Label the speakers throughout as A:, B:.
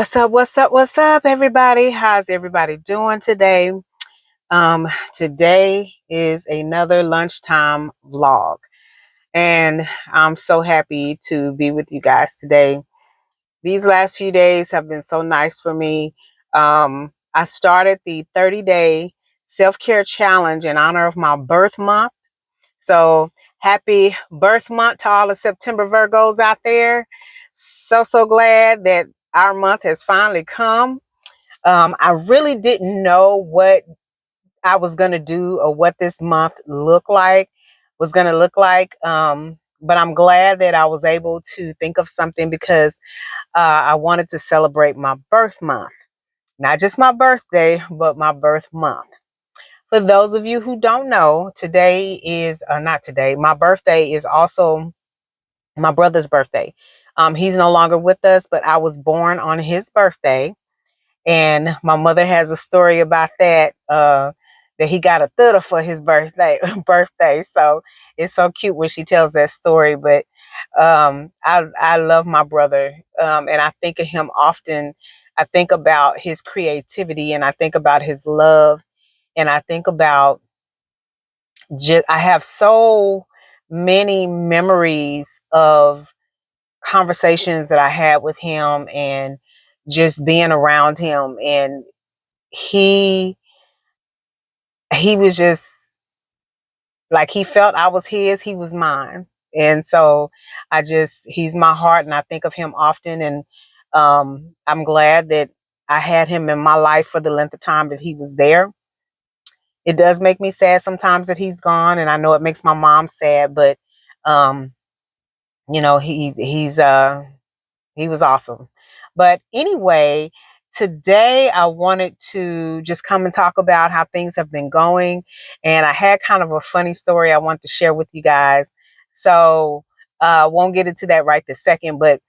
A: What's up? What's up? What's up, everybody? How's everybody doing today? Today is another lunchtime vlog, and I'm so happy to be with you guys today. These last few days have been so nice for me. I started the 30-day self-care challenge in honor of my birth month. So happy birth month to all the September Virgos out there. So glad that our month has finally come. I really didn't know what I was going to do or what this month was going to look like. But I'm glad that I was able to think of something because I wanted to celebrate my birth month, not just my birthday, but my birth month. For those of you who don't know, today is not today. My birthday is also my brother's birthday. He's no longer with us, but I was born on his birthday. And my mother has a story about that, that he got a thither for his birthday. So it's so cute when she tells that story. But I love my brother, and I think of him often. I think about his creativity, and I think about his love, and I think about I have so many memories of conversations that I had with him and just being around him, and he was just like, he felt I was his, he was mine. And so he's my heart, and I think of him often. And I'm glad that I had him in my life for the length of time that he was there. It does make me sad sometimes that he's gone, and I know it makes my mom sad, but um you know, he was awesome. But anyway, today I wanted to just come and talk about how things have been going. And I had kind of a funny story I want to share with you guys. So won't get into that right this second, but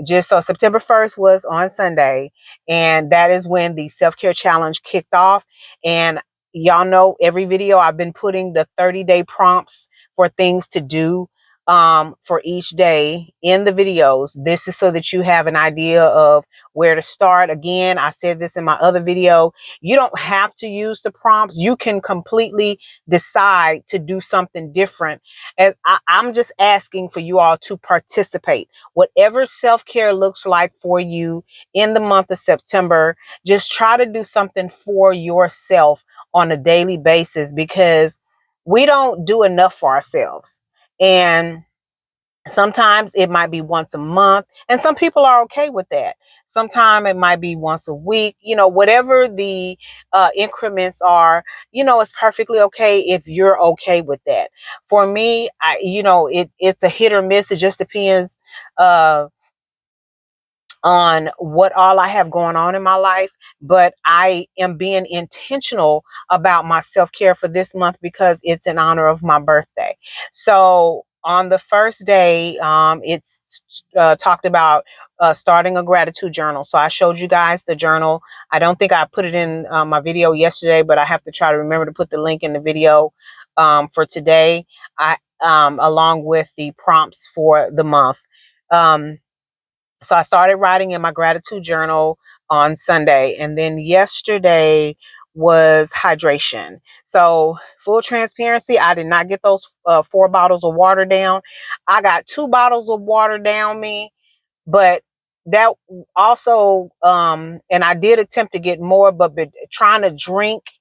A: just so September 1st was on Sunday, and that is when the self-care challenge kicked off. And y'all know every video I've been putting the 30-day prompts for things to do for each day in the videos. This is so that you have an idea of where to start. Again, I said this in my other video. You don't have to use the prompts. You can completely decide to do something different. As I'm just asking for you all to participate. Whatever self-care looks like for you in the month of September, just try to do something for yourself on a daily basis, because we don't do enough for ourselves. And sometimes it might be once a month, and some people are okay with that. Sometimes it might be once a week, whatever the increments are, it's perfectly okay if you're okay with that. For me, it's a hit or miss. It just depends uh, on what all I have going on in my life, but I am being intentional about my self-care for this month because it's in honor of my birthday. So on the first day, it's talked about starting a gratitude journal. So I showed you guys the journal. I don't think I put it in my video yesterday, but I have to try to remember to put the link in the video for today, along with the prompts for the month. So I started writing in my gratitude journal on Sunday. And then yesterday was hydration. So full transparency, I did not get those 4 bottles of water down. I got 2 bottles of water down me, but that also, and I did attempt to get more, but trying to drink,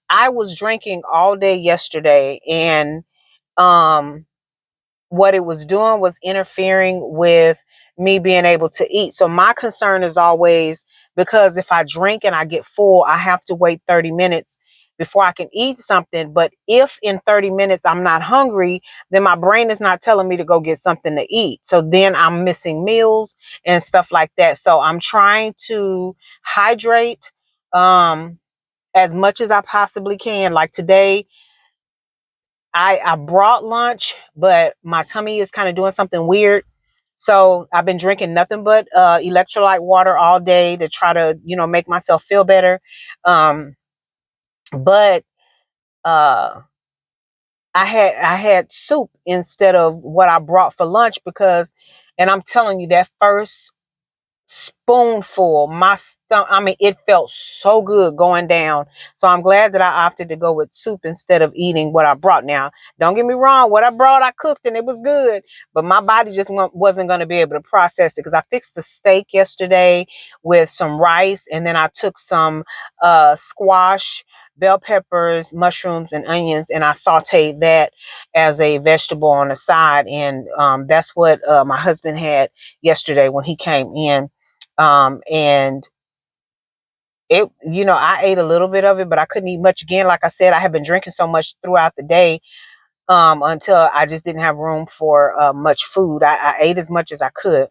A: I was drinking all day yesterday, and um, what it was doing was interfering with me being able to eat. So my concern is always, because if I drink and I get full, I have to wait 30 minutes before I can eat something. But if in 30 minutes I'm not hungry, then my brain is not telling me to go get something to eat. So then I'm missing meals and stuff like that. So I'm trying to hydrate as much as I possibly can. Like today, I brought lunch, but my tummy is kind of doing something weird. So I've been drinking nothing but electrolyte water all day to try to, make myself feel better. But uh, I had soup instead of what I brought for lunch, because, and I'm telling you, that first spoonful. My stomach, I mean, it felt so good going down. So I'm glad that I opted to go with soup instead of eating what I brought. Now, don't get me wrong, what I brought, I cooked and it was good, but my body just wasn't going to be able to process it because I fixed the steak yesterday with some rice, and then I took some squash, bell peppers, mushrooms, and onions, and I sauteed that as a vegetable on the side. And that's what my husband had yesterday when he came in. And it, I ate a little bit of it, but I couldn't eat much. Again, like I said, I had been drinking so much throughout the day until I just didn't have room for much food. I ate as much as I could.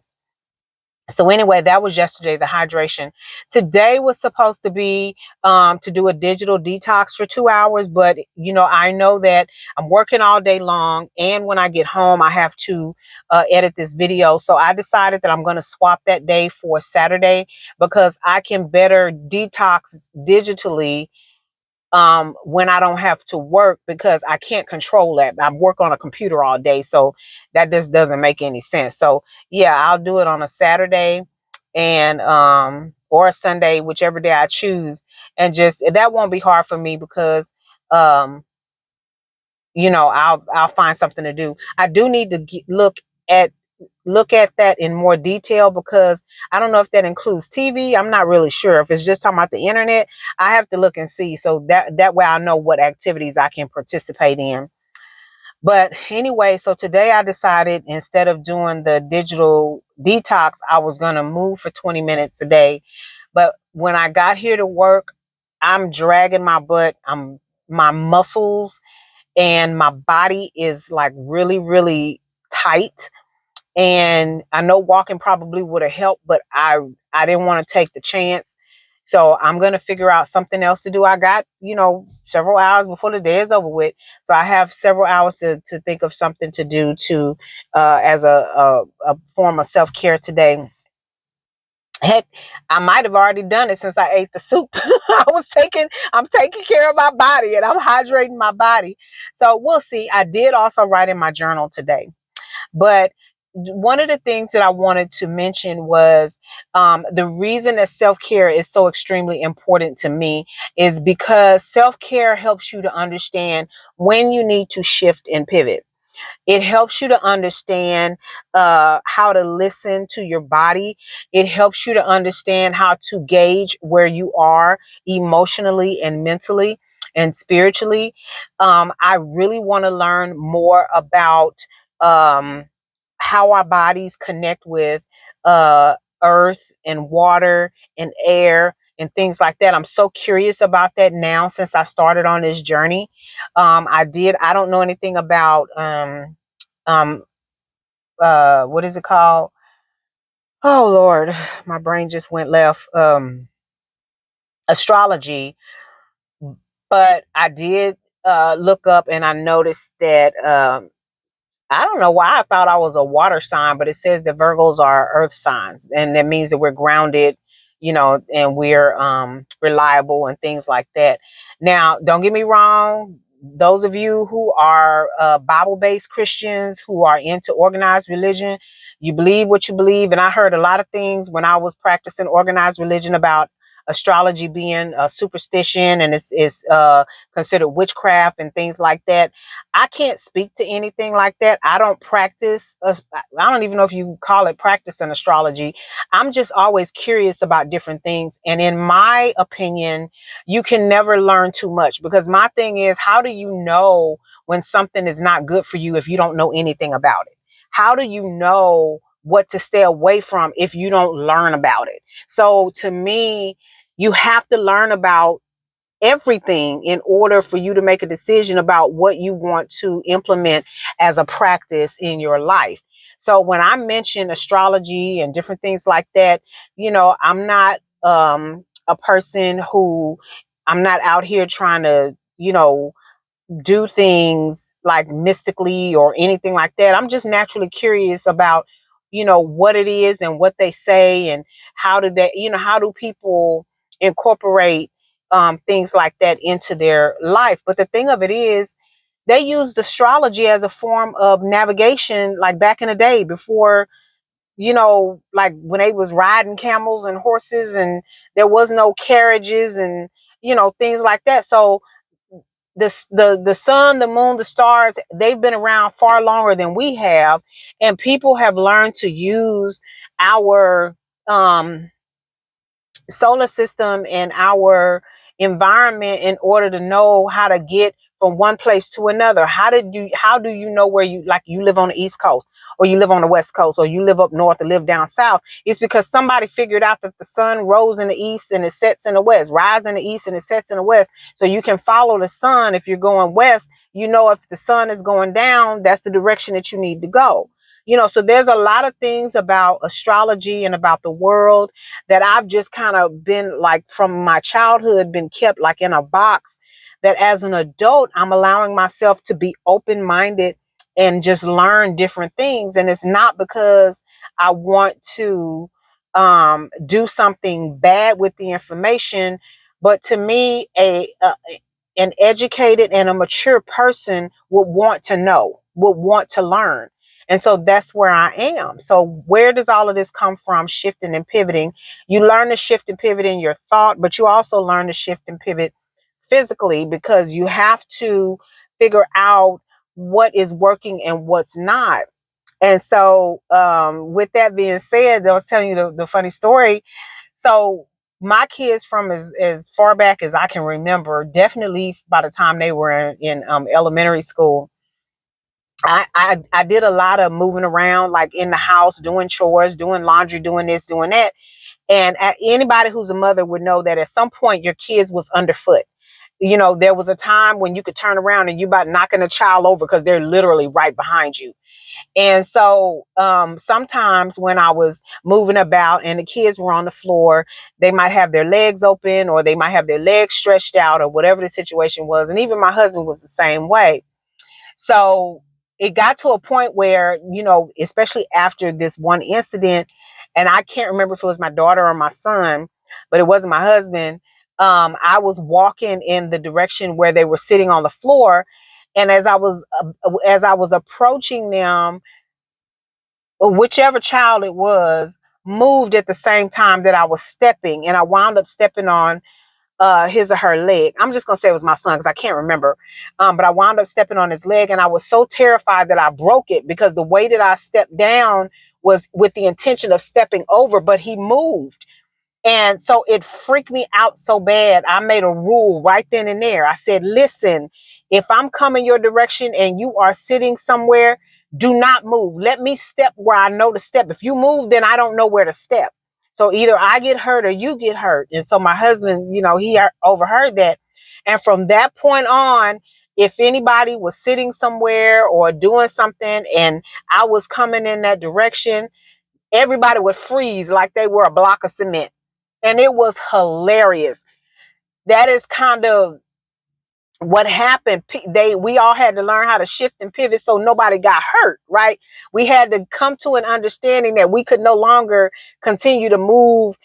A: So anyway, that was yesterday, the hydration. Today was supposed to be to do a digital detox for 2 hours, but I know that I'm working all day long, and when I get home, I have to edit this video. So I decided that I'm going to swap that day for Saturday because I can better detox digitally when I don't have to work, because I can't control that. I work on a computer all day, so that just doesn't make any sense. So yeah, I'll do it on a Saturday and or a Sunday, whichever day I choose, and just that won't be hard for me because um I'll find something to do. I do need to at look at that in more detail because I don't know if that includes TV. I'm not really sure. If it's just talking about the internet, I have to look and see, so that way I know what activities I can participate in. But anyway, so today I decided instead of doing the digital detox, I was going to move for 20 minutes a day. But when I got here to work, I'm dragging my butt. My muscles and my body is like really, really tight, and I know walking probably would have helped, but I didn't want to take the chance. So I'm going to figure out something else to do. I got, several hours before the day is over with. So I have several hours to think of something to do to as a form of self-care today. Heck, I might have already done it since I ate the soup. I'm taking care of my body and I'm hydrating my body. So we'll see. I did also write in my journal today. But one of the things that I wanted to mention was the reason that self-care is so extremely important to me is because self-care helps you to understand when you need to shift and pivot. It helps you to understand how to listen to your body. It helps you to understand how to gauge where you are emotionally and mentally and spiritually. I really want to learn more about um, how our bodies connect with earth and water and air and things like that. I'm so curious about that now since I started on this journey. I don't know anything about um what is it called? Oh Lord, my brain just went left. Astrology, but I did look up and I noticed that I don't know why I thought I was a water sign, but it says that Virgos are earth signs, and that means that we're grounded, and we're reliable and things like that. Now, don't get me wrong, those of you who are Bible-based Christians who are into organized religion, you believe what you believe, and I heard a lot of things when I was practicing organized religion about astrology being a superstition, and it's considered witchcraft and things like that. I can't speak to anything like that. I don't practice. I don't even know if you call it practicing astrology. I'm just always curious about different things. And in my opinion, you can never learn too much, because my thing is, how do you know when something is not good for you if you don't know anything about it? How do you know what to stay away from if you don't learn about it? So to me, you have to learn about everything in order for you to make a decision about what you want to implement as a practice in your life. So when I mention astrology and different things like that, I'm not a person who, I'm not out here trying to, do things like mystically or anything like that. I'm just naturally curious about, what it is and what they say, and how do people incorporate things like that into their life. But the thing of it is, they used astrology as a form of navigation, like back in the day before like when they was riding camels and horses, and there was no carriages and, things like that. So the sun, the moon, the stars, they've been around far longer than we have. And people have learned to use our um solar system and our environment in order to know how to get from one place to another. How do you know where you live on the East Coast, or you live on the West Coast, or you live up north or live down south? It's because somebody figured out that the sun rose in the east and it sets in the west, rise in the east and it sets in the west. So you can follow the sun. If you're going west, if the sun is going down, that's the direction that you need to go. So there's a lot of things about astrology and about the world that I've just kind of been like, from my childhood, been kept like in a box, that as an adult, I'm allowing myself to be open-minded and just learn different things. And it's not because I want to do something bad with the information, but to me, an educated and a mature person would want to know, would want to learn. And so that's where I am. So where does all of this come from? Shifting and pivoting. You learn to shift and pivot in your thought, but you also learn to shift and pivot physically, because you have to figure out what is working and what's not. And so with that being said, I was telling you the funny story. So my kids, from as far back as I can remember, definitely by the time they were in elementary school, I did a lot of moving around, like in the house, doing chores, doing laundry, doing this, doing that. And anybody who's a mother would know that at some point your kids was underfoot. There was a time when you could turn around and you about knocking a child over because they're literally right behind you. And so sometimes when I was moving about and the kids were on the floor, they might have their legs open, or they might have their legs stretched out, or whatever the situation was. And even my husband was the same way. So it got to a point where, especially after this one incident, and I can't remember if it was my daughter or my son, but it wasn't my husband. I was walking in the direction where they were sitting on the floor. And as I was approaching them, whichever child it was moved at the same time that I was stepping, and I wound up stepping on his or her leg. I'm just gonna say it was my son because I can't remember. But I wound up stepping on his leg, and I was so terrified that I broke it, because the way that I stepped down was with the intention of stepping over, but he moved. And so it freaked me out so bad. I made a rule right then and there. I said, listen, if I'm coming your direction and you are sitting somewhere, do not move. Let me step where I know to step. If you move, then I don't know where to step. So either I get hurt or you get hurt. And so my husband, he overheard that. And from that point on, if anybody was sitting somewhere or doing something and I was coming in that direction, everybody would freeze like they were a block of cement. And it was hilarious. That is kind of what happened. We all had to learn how to shift and pivot so nobody got hurt, right? We had to come to an understanding that we could no longer continue to move,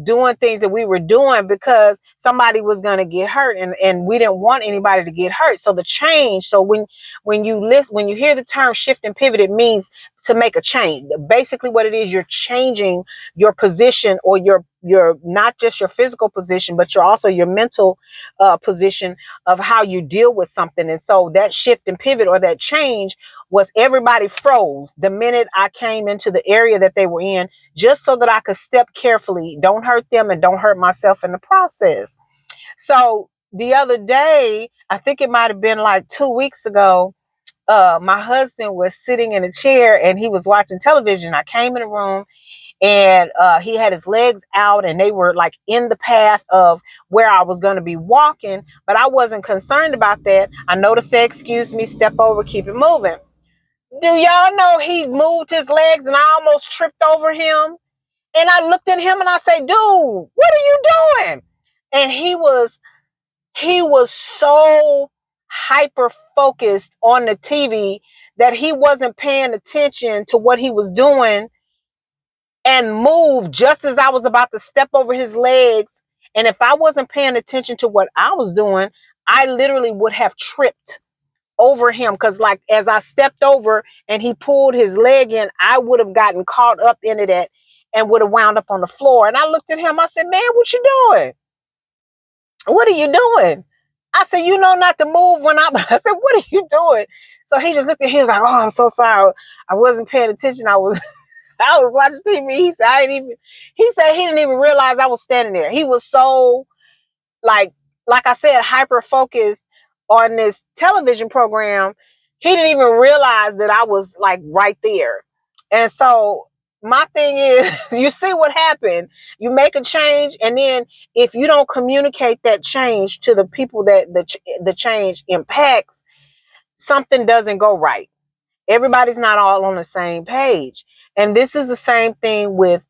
A: doing things that we were doing because somebody was going to get hurt, and we didn't want anybody to get hurt. So the change. So when you hear the term shift and pivot, it means to make a change. Basically what it is, you're changing your position, or your not just your physical position, but you're also your mental position of how you deal with something. And so that shift and pivot, or that change, was everybody froze the minute I came into the area that they were in, just so that I could step carefully, don't hurt them and don't hurt myself in the process. So the other day, I think it might have been like 2 weeks ago, my husband was sitting in a chair and he was watching television. I came in the room, and he had his legs out, and they were like in the path of where I was going to be walking, but I wasn't concerned about that. I know to say, excuse me, step over, keep it moving. Do y'all know he moved his legs and I almost tripped over him? And I looked at him and I say, dude, what are you doing? And he was so hyper focused on the TV that he wasn't paying attention to what he was doing, and moved just as I was about to step over his legs. And if I wasn't paying attention to what I was doing, I literally would have tripped over him, because like as I stepped over and he pulled his leg in, I would have gotten caught up into that and would have wound up on the floor. And I looked at him, I said, man, what you doing? What are you doing? I said, you know not to move when I said, what are you doing? So he just looked at him, he was like, oh, I'm so sorry. I wasn't paying attention. I was I was watching TV. He said he didn't even realize I was standing there. He was so like I said, hyper focused on this television program. He didn't even realize that I was like right there. And so my thing is, you see what happened. You make a change, and then if you don't communicate that change to the people that the change impacts, something doesn't go right. Everybody's not all on the same page. And this is the same thing with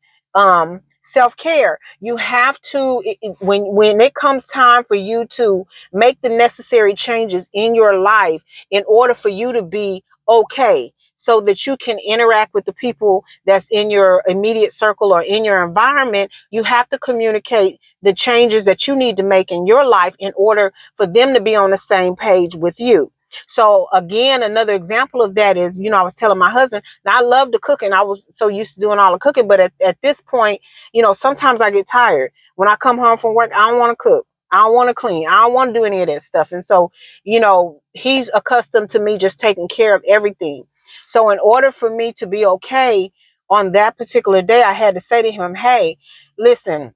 A: self-care. You have to, when it comes time for you to make the necessary changes in your life in order for you to be okay, so that you can interact with the people that's in your immediate circle or in your environment, you have to communicate the changes that you need to make in your life in order for them to be on the same page with you. So again, another example of that is, I was telling my husband, now I love to cook and I was so used to doing all the cooking, but at this point, sometimes I get tired. When I come home from work, I don't want to cook. I don't want to clean. I don't want to do any of that stuff. And so, he's accustomed to me just taking care of everything. So in order for me to be okay on that particular day, I had to say to him, hey, listen,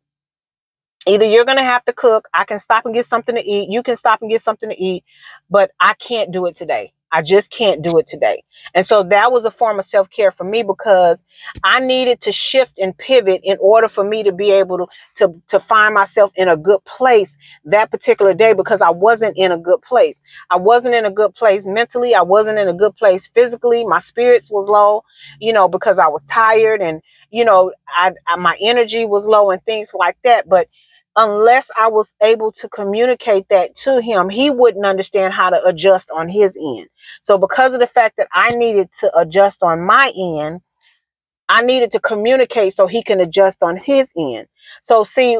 A: either you're going to have to cook, I can stop and get something to eat, you can stop and get something to eat, but I can't do it today. I just can't do it today. And so that was a form of self-care for me, because I needed to shift and pivot in order for me to be able to find myself in a good place that particular day, because I wasn't in a good place. I wasn't in a good place mentally. I wasn't in a good place physically. My spirits was low, because I was tired, and, my energy was low and things like that. But unless I was able to communicate that to him, he wouldn't understand how to adjust on his end. So because of the fact that I needed to adjust on my end, I needed to communicate so he can adjust on his end. So see,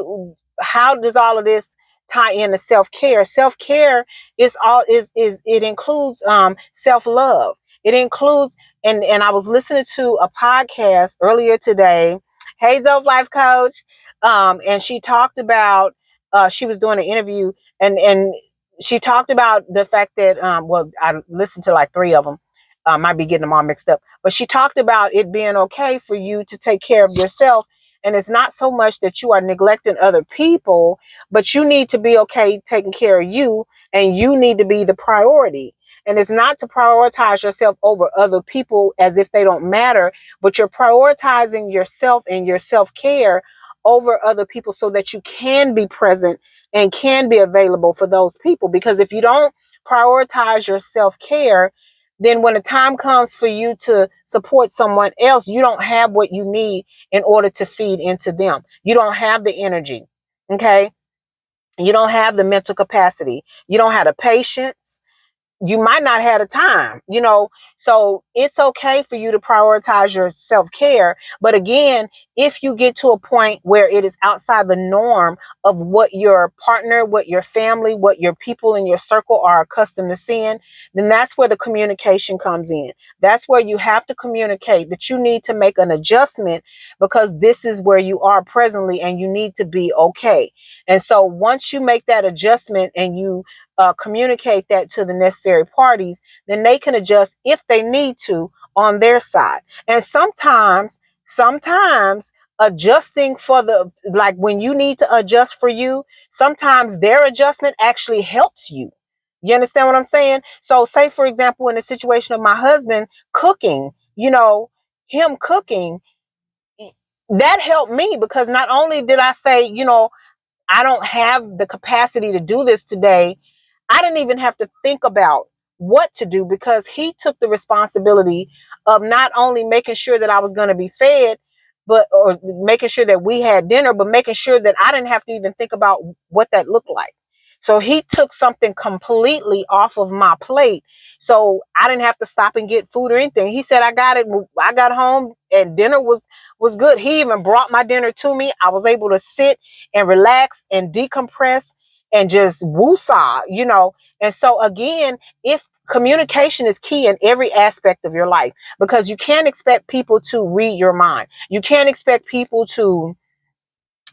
A: how does all of this tie into self-care? Self-care is it includes self-love. It includes, and I was listening to a podcast earlier today. Hey, Dope Life Coach. And she talked about she was doing an interview, and she talked about the fact that I listened to like 3 of them. Might be getting them all mixed up, but she talked about it being okay for you to take care of yourself. And it's not so much that you are neglecting other people, but you need to be okay taking care of you, and you need to be the priority. And it's not to prioritize yourself over other people as if they don't matter, but you're prioritizing yourself and your self-care over other people so that you can be present and can be available for those people. Because if you don't prioritize your self-care, then when the time comes for you to support someone else, you don't have what you need in order to feed into them. You don't have the energy. Okay. You don't have the mental capacity. You don't have the patience. You might not have the time, so it's okay for you to prioritize your self-care. But again, if you get to a point where it is outside the norm of what your partner, what your family, what your people in your circle are accustomed to seeing, then that's where the communication comes in. That's where you have to communicate that you need to make an adjustment, because this is where you are presently and you need to be okay. And so once you make that adjustment and you communicate that to the necessary parties, then they can adjust if they need to on their side. And sometimes adjusting for like when you need to adjust for you, sometimes their adjustment actually helps you. You understand what I'm saying? So say, for example, in the situation of my husband cooking, him cooking, that helped me, because not only did I say, I don't have the capacity to do this today, I didn't even have to think about what to do, because he took the responsibility of not only making sure that I was going to be fed, or making sure that we had dinner, but making sure that I didn't have to even think about what that looked like. So he took something completely off of my plate. So I didn't have to stop and get food or anything. He said, I got it. I got home and dinner was good. He even brought my dinner to me. I was able to sit and relax and decompress and just woosah, you know. And so again, if communication is key in every aspect of your life, because you can't expect people to read your mind. You can't expect people to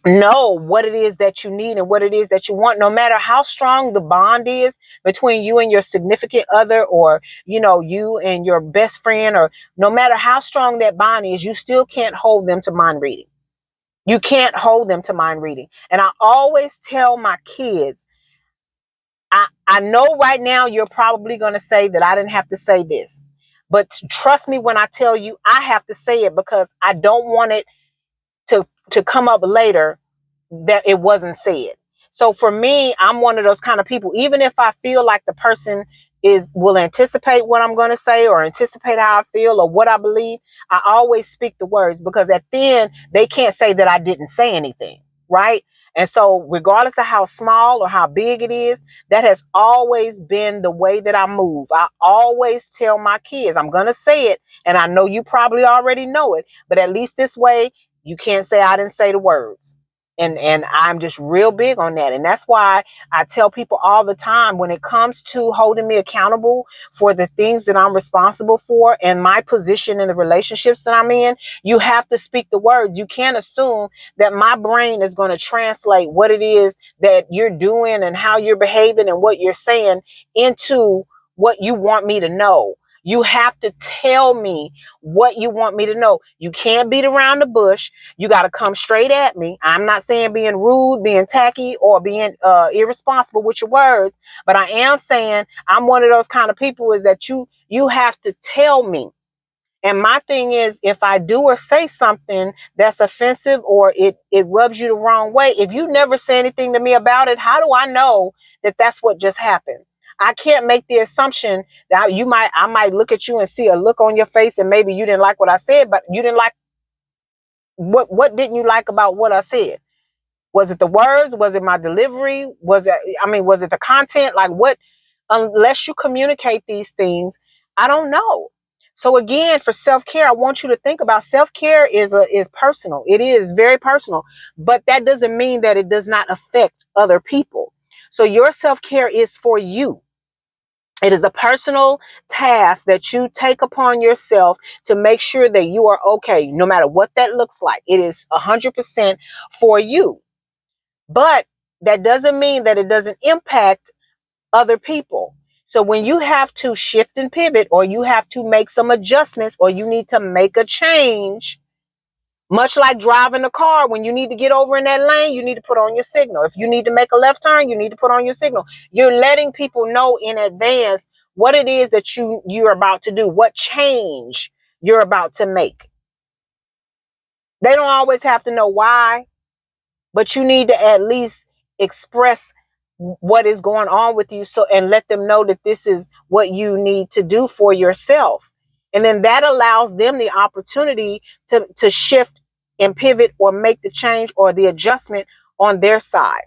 A: know what it is that you need and what it is that you want, no matter how strong the bond is between you and your significant other, or you know, you and your best friend, or no matter how strong that bond is, you still can't hold them to mind reading. You can't hold them to mind reading. And I always tell my kids, I know right now you're probably going to say that I didn't have to say this, but trust me when I tell you I have to say it, because I don't want it to come up later that it wasn't said. So for me, I'm one of those kind of people, even if I feel like the person will anticipate what I'm going to say, or anticipate how I feel or what I believe, I always speak the words, because at the end, they can't say that I didn't say anything, right? And so regardless of how small or how big it is, that has always been the way that I move. I always tell my kids, I'm going to say it, and I know you probably already know it, but at least this way, you can't say I didn't say the words. And I'm just real big on that. And that's why I tell people all the time, when it comes to holding me accountable for the things that I'm responsible for and my position in the relationships that I'm in, you have to speak the words. You can't assume that my brain is going to translate what it is that you're doing and how you're behaving and what you're saying into what you want me to know. You have to tell me what you want me to know. You can't beat around the bush. You got to come straight at me. I'm not saying being rude, being tacky, or being irresponsible with your words, but I am saying I'm one of those kind of people is that you have to tell me. And my thing is, if I do or say something that's offensive, or it rubs you the wrong way, if you never say anything to me about it, how do I know that that's what just happened? I can't make the assumption that I might look at you and see a look on your face, and maybe you didn't like what I said, but you didn't like what didn't you like about what I said? Was it the words? Was it my delivery? Was it the content? Like what? Unless you communicate these things, I don't know. So again, for self-care, I want you to think about self-care is personal. It is very personal, but that doesn't mean that it does not affect other people. So your self-care is for you. It is a personal task that you take upon yourself to make sure that you are okay, no matter what that looks like. It is 100% for you. But that doesn't mean that it doesn't impact other people. So when you have to shift and pivot, or you have to make some adjustments, or you need to make a change, much like driving a car, when you need to get over in that lane, you need to put on your signal. If you need to make a left turn, you need to put on your signal. You're letting people know in advance what it is that you're about to do, what change you're about to make. They don't always have to know why, but you need to at least express what is going on with you, so and let them know that this is what you need to do for yourself. And then that allows them the opportunity to shift and pivot, or make the change or the adjustment on their side.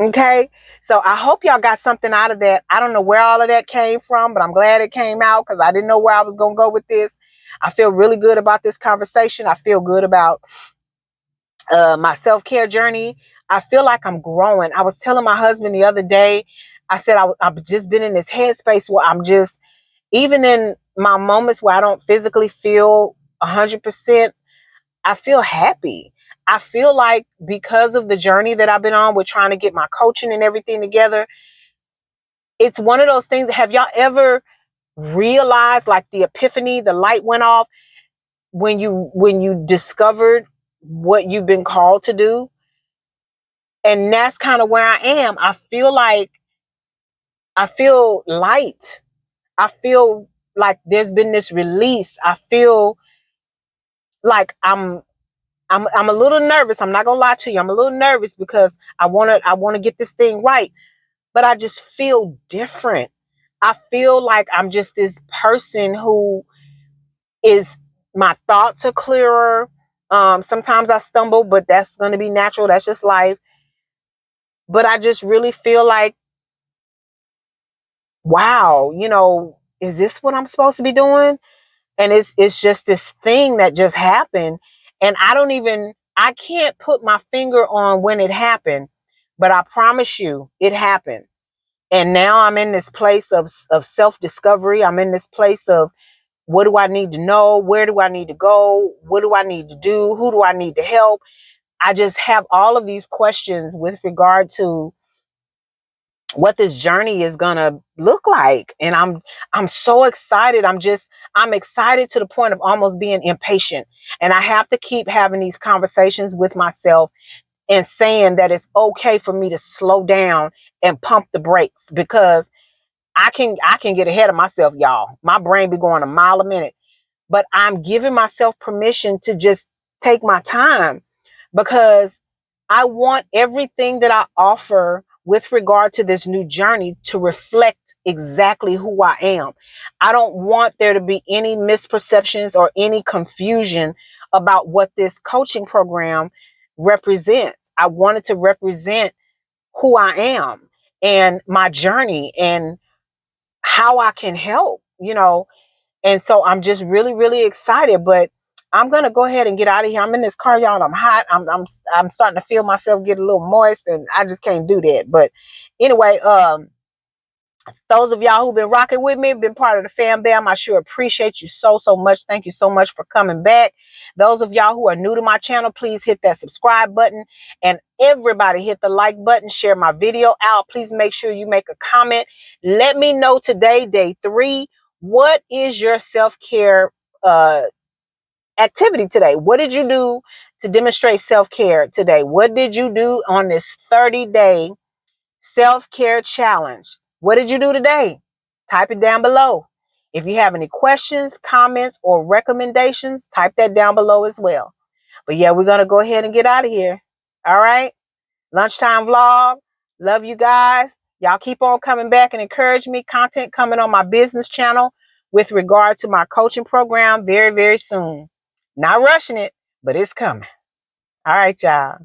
A: Okay, so I hope y'all got something out of that. I don't know where all of that came from, but I'm glad it came out, because I didn't know where I was going to go with this. I feel really good about this conversation. I feel good about my self-care journey. I feel like I'm growing. I was telling my husband the other day, I said I've just been in this headspace where I'm just, even in my moments where I don't physically feel 100%, I feel happy. I feel like, because of the journey that I've been on with trying to get my coaching and everything together, it's one of those things. Have y'all ever realized, like, the epiphany, the light went off when you discovered what you've been called to do? And that's kind of where I am. I feel light. I feel like there's been this release. I feel like I'm a little nervous. I'm not gonna lie to you. I'm a little nervous, because I wanna get this thing right. But I just feel different. I feel like I'm just this person who is, my thoughts are clearer. Sometimes I stumble, but that's gonna be natural. That's just life. But I just really feel like, wow, is this what I'm supposed to be doing? And it's just this thing that just happened. And I can't put my finger on when it happened, But I promise you, it happened. And now I'm in this place of self-discovery. I'm in this place of, what do I need to know? Where do I need to go? What do I need to do? Who do I need to help? I just have all of these questions with regard to what this journey is gonna look like. And I'm so excited. I'm excited to the point of almost being impatient. And I have to keep having these conversations with myself and saying that it's okay for me to slow down and pump the brakes, because I can get ahead of myself, y'all. My brain be going a mile a minute. But I'm giving myself permission to just take my time, because I want everything that I offer with regard to this new journey to reflect exactly who I am. I don't want there to be any misperceptions or any confusion about what this coaching program represents. I want it to represent who I am and my journey and how I can help, and so I'm just really, really excited. But I'm gonna go ahead and get out of here. I'm in this car, y'all. And I'm hot. I'm starting to feel myself get a little moist, and I just can't do that. But anyway, those of y'all who've been rocking with me, been part of the fam bam, I sure appreciate you so, so much. Thank you so much for coming back. Those of y'all who are new to my channel, please hit that subscribe button, and everybody hit the like button, share my video out. Please make sure you make a comment. Let me know today, day 3, what is your self-care activity today? What did you do to demonstrate self-care today? What did you do on this 30-day self-care challenge? What did you do today? Type it down below. If you have any questions, comments, or recommendations, type that down below as well. But yeah, we're going to go ahead and get out of here. All right. Lunchtime vlog. Love you guys. Y'all keep on coming back and encourage me. Content coming on my business channel with regard to my coaching program very, very soon. Not rushing it, but it's coming. All right, y'all.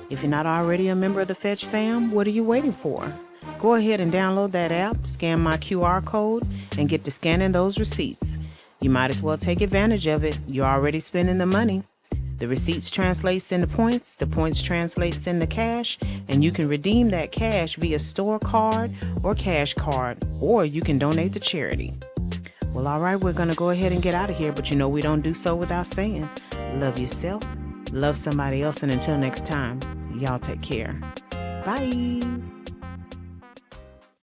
B: If you're not already a member of the Fetch fam, what are you waiting for? Go ahead and download that app, scan my QR code, and get to scanning those receipts. You might as well take advantage of it. You're already spending the money. The receipts translates into points, the points translates into cash, and you can redeem that cash via store card or cash card, or you can donate to charity. Well, all right, we're going to go ahead and get out of here, but we don't do so without saying, love yourself, love somebody else, and until next time, y'all take care. Bye.